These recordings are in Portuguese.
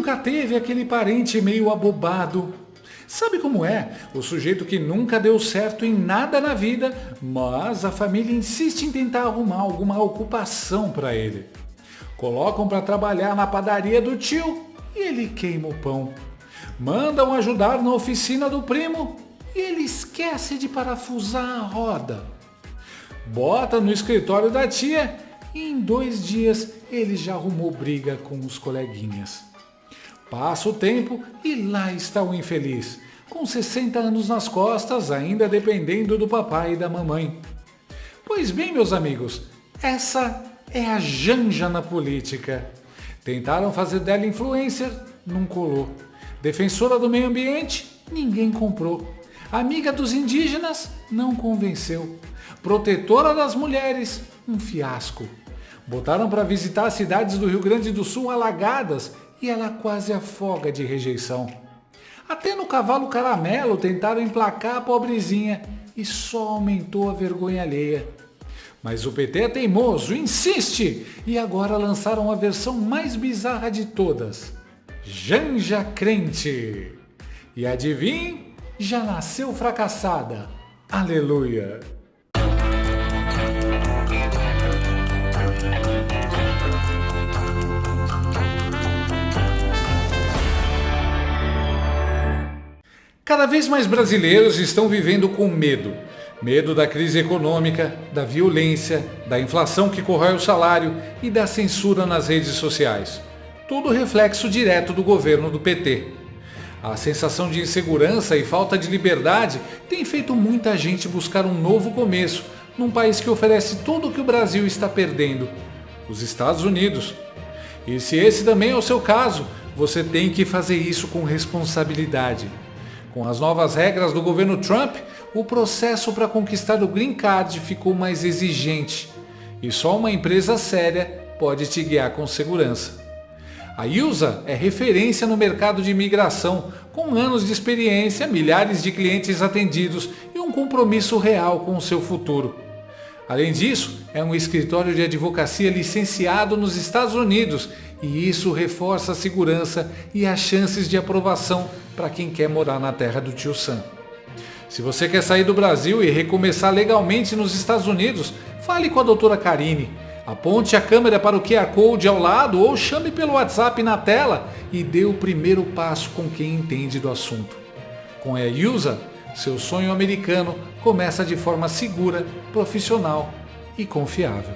nunca teve aquele parente meio abobado? Sabe como é? O sujeito que nunca deu certo em nada na vida, mas a família insiste em tentar arrumar alguma ocupação para ele. Colocam para trabalhar na padaria do tio e ele queima o pão. Mandam ajudar na oficina do primo e ele esquece de parafusar a roda. Bota no escritório da tia e em 2 dias ele já arrumou briga com os coleguinhas. Passa o tempo e lá está o infeliz, com 60 anos nas costas, ainda dependendo do papai e da mamãe. Pois bem, meus amigos, essa é a Janja na política. Tentaram fazer dela influencer, não colou. Defensora do meio ambiente, ninguém comprou. Amiga dos indígenas, não convenceu. Protetora das mulheres, um fiasco. Botaram para visitar as cidades do Rio Grande do Sul alagadas e ela quase afoga de rejeição. Até no cavalo caramelo tentaram emplacar a pobrezinha e só aumentou a vergonha alheia. Mas o PT é teimoso, insiste, e agora lançaram a versão mais bizarra de todas. Janja crente. E adivinhe, já nasceu fracassada. Aleluia! Cada vez mais brasileiros estão vivendo com medo. Medo da crise econômica, da violência, da inflação que corrói o salário e da censura nas redes sociais. Tudo reflexo direto do governo do PT. A sensação de insegurança e falta de liberdade tem feito muita gente buscar um novo começo num país que oferece tudo o que o Brasil está perdendo, os Estados Unidos. E se esse também é o seu caso, você tem que fazer isso com responsabilidade. Com as novas regras do governo Trump, o processo para conquistar o Green Card ficou mais exigente e só uma empresa séria pode te guiar com segurança. A Yusa é referência no mercado de imigração, com anos de experiência, milhares de clientes atendidos e um compromisso real com o seu futuro. Além disso, é um escritório de advocacia licenciado nos Estados Unidos e isso reforça a segurança e as chances de aprovação para quem quer morar na terra do tio Sam. Se você quer sair do Brasil e recomeçar legalmente nos Estados Unidos, fale com a doutora Karine. Aponte a câmera para o QR Code ao lado ou chame pelo WhatsApp na tela e dê o primeiro passo com quem entende do assunto. Com a Yusa, seu sonho americano começa de forma segura, profissional e confiável.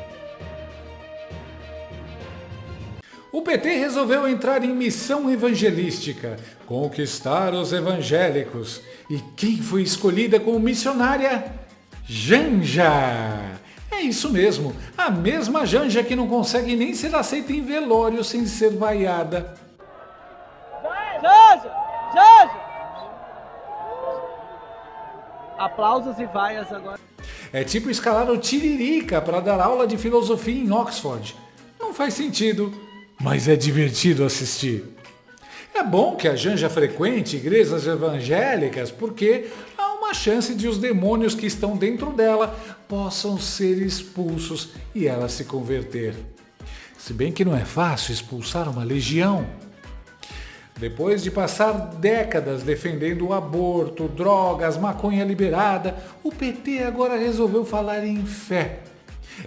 O PT resolveu entrar em missão evangelística, conquistar os evangélicos. E quem foi escolhida como missionária? Janja! É isso mesmo, a mesma Janja que não consegue nem ser aceita em velório sem ser vaiada. Janja! Janja! Aplausos e vaias agora. É tipo escalar o Tiririca para dar aula de filosofia em Oxford. Não faz sentido, mas é divertido assistir. É bom que a Janja frequente igrejas evangélicas porque há uma chance de os demônios que estão dentro dela possam ser expulsos e ela se converter. Se bem que não é fácil expulsar uma legião. Depois de passar décadas defendendo o aborto, drogas, maconha liberada, o PT agora resolveu falar em fé.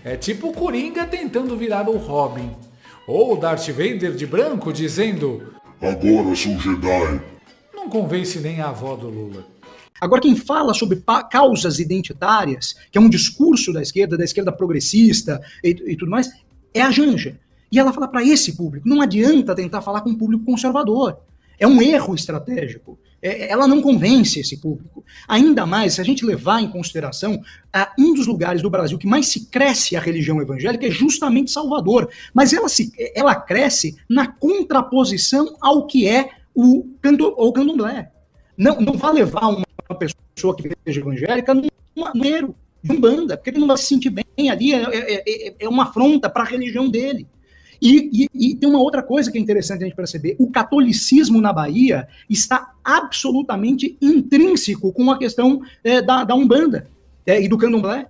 É tipo o Coringa tentando virar o Robin. Ou o Darth Vader de branco dizendo: agora sou Jedi. Não convence nem a avó do Lula. Agora, quem fala sobre causas identitárias, que é um discurso da esquerda progressista e tudo mais, é a Janja. E ela fala para esse público. Não adianta tentar falar com um público conservador. É um erro estratégico. Ela não convence esse público. Ainda mais, se a gente levar em consideração, um dos lugares do Brasil que mais se cresce a religião evangélica é justamente Salvador. Mas ela cresce na contraposição ao que é o candomblé. Não vai levar uma pessoa que seja evangélica num maneiro, de umbanda, porque ele não vai se sentir bem ali, é uma afronta para a religião dele. E tem uma outra coisa que é interessante a gente perceber, o catolicismo na Bahia está absolutamente intrínseco com a questão da umbanda e do candomblé.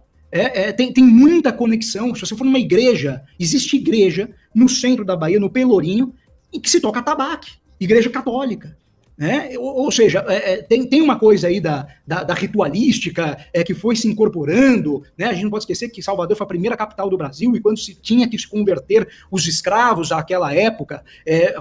Tem muita conexão. Se você for numa igreja, existe igreja no centro da Bahia, no Pelourinho, em que se toca atabaque. Igreja Católica. Né? Ou seja, tem uma coisa aí da ritualística que foi se incorporando, né? A gente não pode esquecer que Salvador foi a primeira capital do Brasil, e quando se tinha que se converter os escravos àquela época,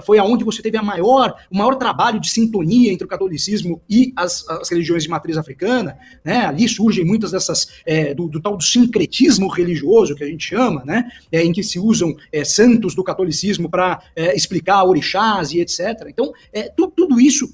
foi aonde você teve o maior trabalho de sintonia entre o catolicismo e as religiões de matriz africana, né? Ali surgem muitas dessas, do tal do sincretismo religioso, que a gente chama, né? Em que se usam santos do catolicismo para explicar orixás e etc. Então, tudo isso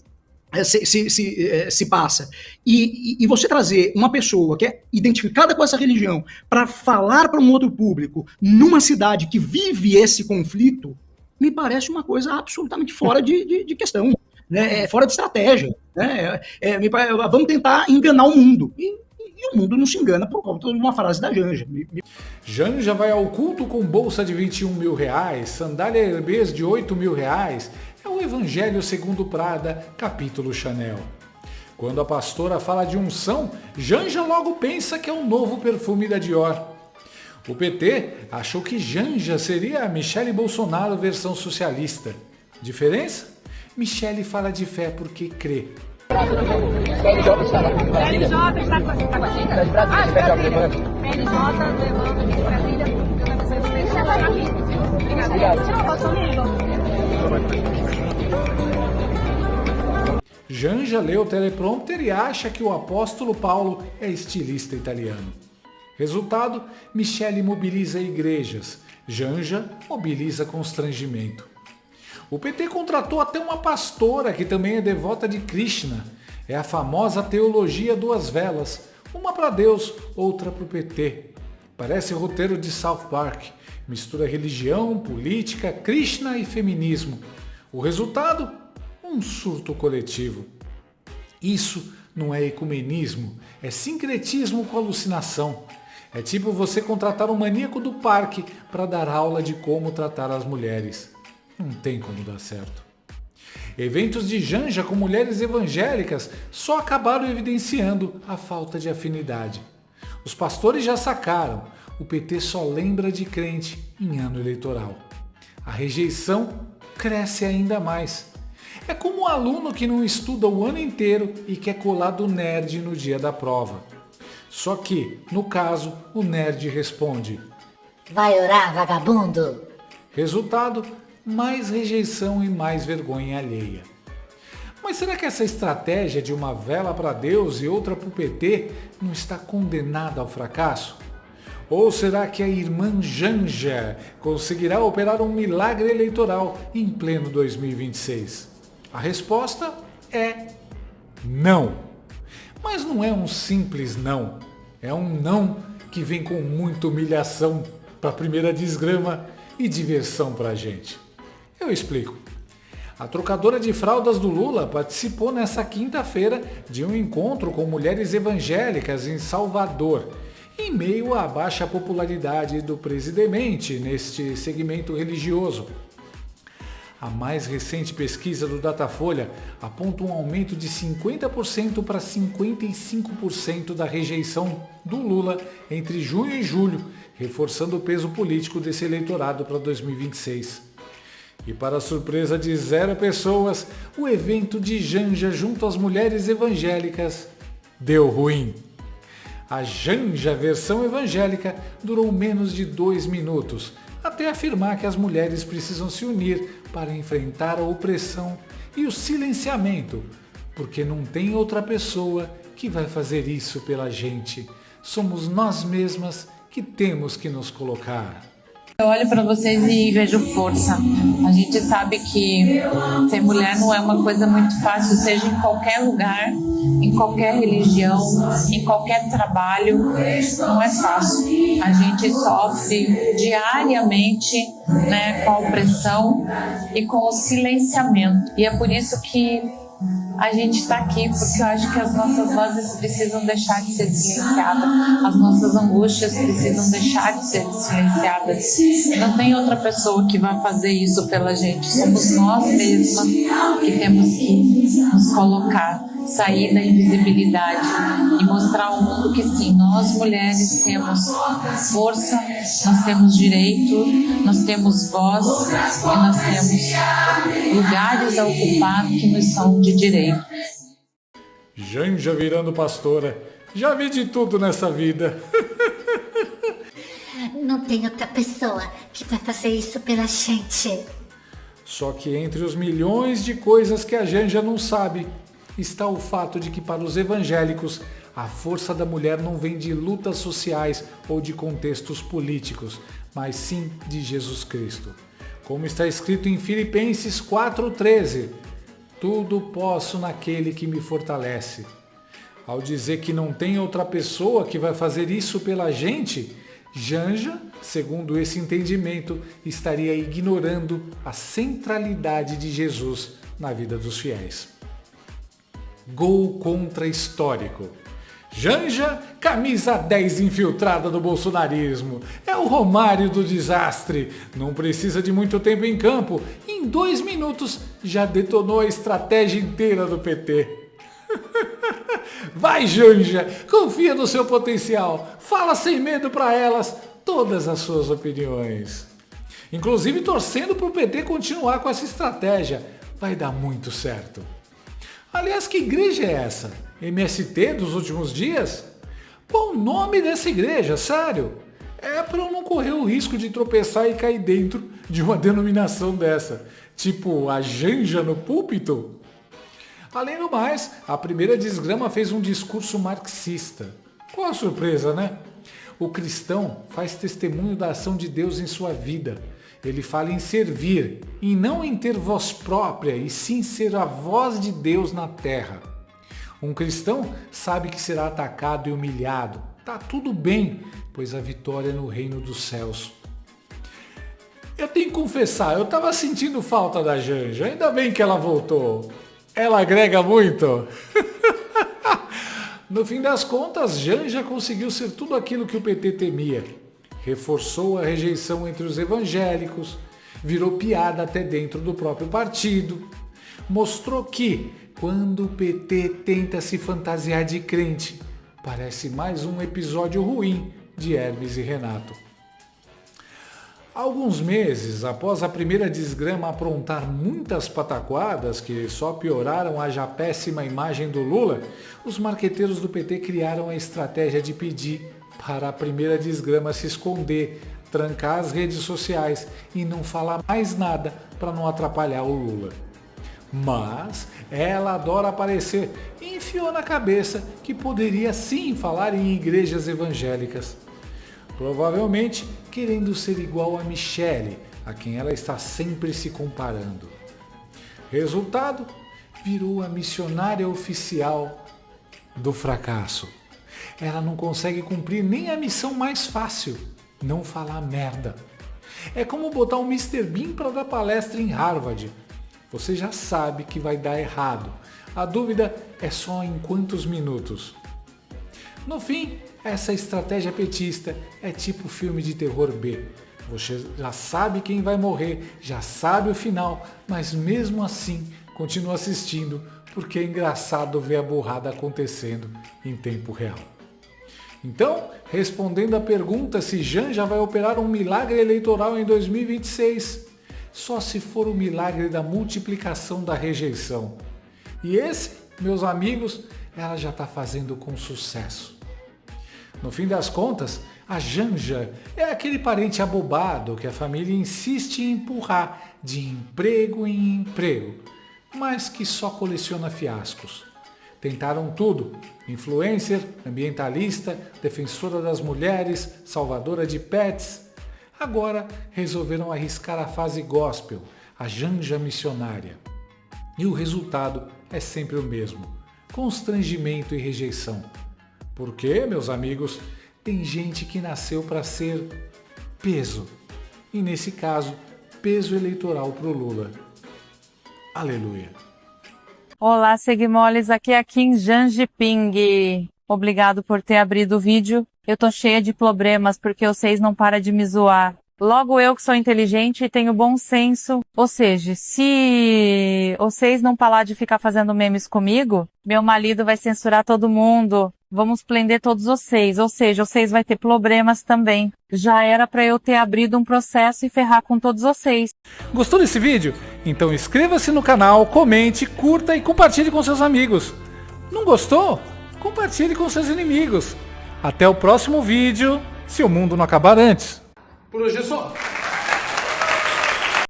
se passa. E você trazer uma pessoa que é identificada com essa religião para falar para um outro público numa cidade que vive esse conflito, me parece uma coisa absolutamente fora de questão, né? Fora de estratégia. Né? Vamos tentar enganar o mundo. E o mundo não se engana por conta de uma frase da Janja. Janja vai ao culto com bolsa de R$21 mil, sandália Hermès de R$8 mil. É o Evangelho segundo Prada, capítulo Chanel. Quando a pastora fala de unção, Janja logo pensa que é um novo perfume da Dior. O PT achou que Janja seria a Michele Bolsonaro versão socialista. Diferença? Michele fala de fé porque crê. PLJ está com a gente? PLJ levando de Brasília. Obrigado. Janja lê o teleprompter e acha que o apóstolo Paulo é estilista italiano. Resultado, Michele mobiliza igrejas. Janja mobiliza constrangimento. O PT contratou até uma pastora que também é devota de Krishna. É a famosa teologia duas velas, uma para Deus, outra para o PT. Parece roteiro de South Park. Mistura religião, política, Krishna e feminismo. O resultado? Um surto coletivo. Isso não é ecumenismo, é sincretismo com alucinação. É tipo você contratar um maníaco do parque para dar aula de como tratar as mulheres. Não tem como dar certo. Eventos de Janja com mulheres evangélicas só acabaram evidenciando a falta de afinidade. Os pastores já sacaram, o PT só lembra de crente em ano eleitoral. A rejeição cresce ainda mais. É como um aluno que não estuda o ano inteiro e quer colar do nerd no dia da prova. Só que, no caso, o nerd responde: vai orar, vagabundo? Resultado, mais rejeição e mais vergonha alheia. Mas será que essa estratégia de uma vela para Deus e outra para o PT não está condenada ao fracasso? Ou será que a irmã Janja conseguirá operar um milagre eleitoral em pleno 2026? A resposta é não. Mas não é um simples não. É um não que vem com muita humilhação para a primeira desgrama e diversão para a gente. Eu explico. A trocadora de fraldas do Lula participou nessa quinta-feira de um encontro com mulheres evangélicas em Salvador, em meio à baixa popularidade do presidente neste segmento religioso. A mais recente pesquisa do Datafolha aponta um aumento de 50% para 55% da rejeição do Lula entre junho e julho, reforçando o peso político desse eleitorado para 2026. E para surpresa de 0 pessoas, o evento de Janja junto às mulheres evangélicas deu ruim. A Janja versão evangélica durou menos de 2 minutos, até afirmar que as mulheres precisam se unir para enfrentar a opressão e o silenciamento, porque não tem outra pessoa que vai fazer isso pela gente. Somos nós mesmas que temos que nos colocar. Eu olho para vocês e vejo força. A gente sabe que ser mulher não é uma coisa muito fácil, seja em qualquer lugar, em qualquer religião, em qualquer trabalho, não é fácil. A gente sofre diariamente, né, com a opressão e com o silenciamento. E é por isso que a gente está aqui, porque eu acho que as nossas vozes precisam deixar de ser silenciadas, as nossas angústias precisam deixar de ser silenciadas. Não tem outra pessoa que vai fazer isso pela gente, somos nós mesmas que temos que nos colocar. sair da invisibilidade e mostrar ao mundo que sim, nós mulheres temos força, nós temos direito, nós temos voz e nós temos lugares a ocupar que nos são de direito. Janja virando pastora. Já vi de tudo nessa vida. Não tem outra pessoa que vai fazer isso pela gente. Só que entre os milhões de coisas que a Janja não sabe, está o fato de que para os evangélicos, a força da mulher não vem de lutas sociais ou de contextos políticos, mas sim de Jesus Cristo. Como está escrito em Filipenses 4,13, tudo posso naquele que me fortalece. Ao dizer que não tem outra pessoa que vai fazer isso pela gente, Janja, segundo esse entendimento, estaria ignorando a centralidade de Jesus na vida dos fiéis. Gol contra histórico. Janja, camisa 10 infiltrada do bolsonarismo. É o Romário do desastre. Não precisa de muito tempo em campo. Em 2 minutos já detonou a estratégia inteira do PT. Vai, Janja, confia no seu potencial. Fala sem medo para elas todas as suas opiniões. Inclusive torcendo para o PT continuar com essa estratégia. Vai dar muito certo. Aliás, que igreja é essa? MST dos últimos dias? Qual o nome dessa igreja? Sério? É para eu não correr o risco de tropeçar e cair dentro de uma denominação dessa. Tipo, a Janja no púlpito? Além do mais, a primeira desgrama fez um discurso marxista. Qual a surpresa, né? O cristão faz testemunho da ação de Deus em sua vida. Ele fala em servir, e não em ter voz própria, e sim ser a voz de Deus na terra. Um cristão sabe que será atacado e humilhado. Tá tudo bem, pois a vitória é no reino dos céus. Eu tenho que confessar, eu estava sentindo falta da Janja, ainda bem que ela voltou. Ela agrega muito. No fim das contas, Janja conseguiu ser tudo aquilo que o PT temia. Reforçou a rejeição entre os evangélicos, virou piada até dentro do próprio partido. Mostrou que, quando o PT tenta se fantasiar de crente, parece mais um episódio ruim de Hermes e Renato. Alguns meses após a primeira desgrama aprontar muitas pataquadas que só pioraram a já péssima imagem do Lula, os marqueteiros do PT criaram a estratégia de pedir para a primeira desgrama se esconder, trancar as redes sociais e não falar mais nada para não atrapalhar o Lula. Mas ela adora aparecer e enfiou na cabeça que poderia sim falar em igrejas evangélicas. Provavelmente querendo ser igual a Michele, a quem ela está sempre se comparando. Resultado, virou a missionária oficial do fracasso. Ela não consegue cumprir nem a missão mais fácil, não falar merda. É como botar um Mr. Bean para dar palestra em Harvard. Você já sabe que vai dar errado. A dúvida é só em quantos minutos. No fim, essa estratégia petista é tipo filme de terror B. Você já sabe quem vai morrer, já sabe o final, mas mesmo assim continua assistindo porque é engraçado ver a burrada acontecendo em tempo real. Então, respondendo à pergunta se Janja vai operar um milagre eleitoral em 2026, só se for o milagre da multiplicação da rejeição. E esse, meus amigos, ela já está fazendo com sucesso. No fim das contas, a Janja é aquele parente abobado que a família insiste em empurrar de emprego em emprego, mas que só coleciona fiascos. Tentaram tudo: influencer, ambientalista, defensora das mulheres, salvadora de pets. Agora resolveram arriscar a fase gospel, a Janja missionária. E o resultado é sempre o mesmo: constrangimento e rejeição. Porque, meus amigos, tem gente que nasceu para ser peso. E nesse caso, peso eleitoral para o Lula. Aleluia. Olá, Seguimoles, aqui é a Kim Janjiping. Obrigado por ter abrido o vídeo. Eu tô cheia de problemas porque vocês não param de me zoar. Logo eu que sou inteligente e tenho bom senso. Ou seja, se vocês não parar de ficar fazendo memes comigo, meu marido vai censurar todo mundo. Vamos prender todos vocês. Ou seja, vocês vão ter problemas também. Já era pra eu ter abrido um processo e ferrar com todos vocês. Gostou desse vídeo? Então inscreva-se no canal, comente, curta e compartilhe com seus amigos. Não gostou? Compartilhe com seus inimigos. Até o próximo vídeo, se o mundo não acabar antes. Por hoje é só.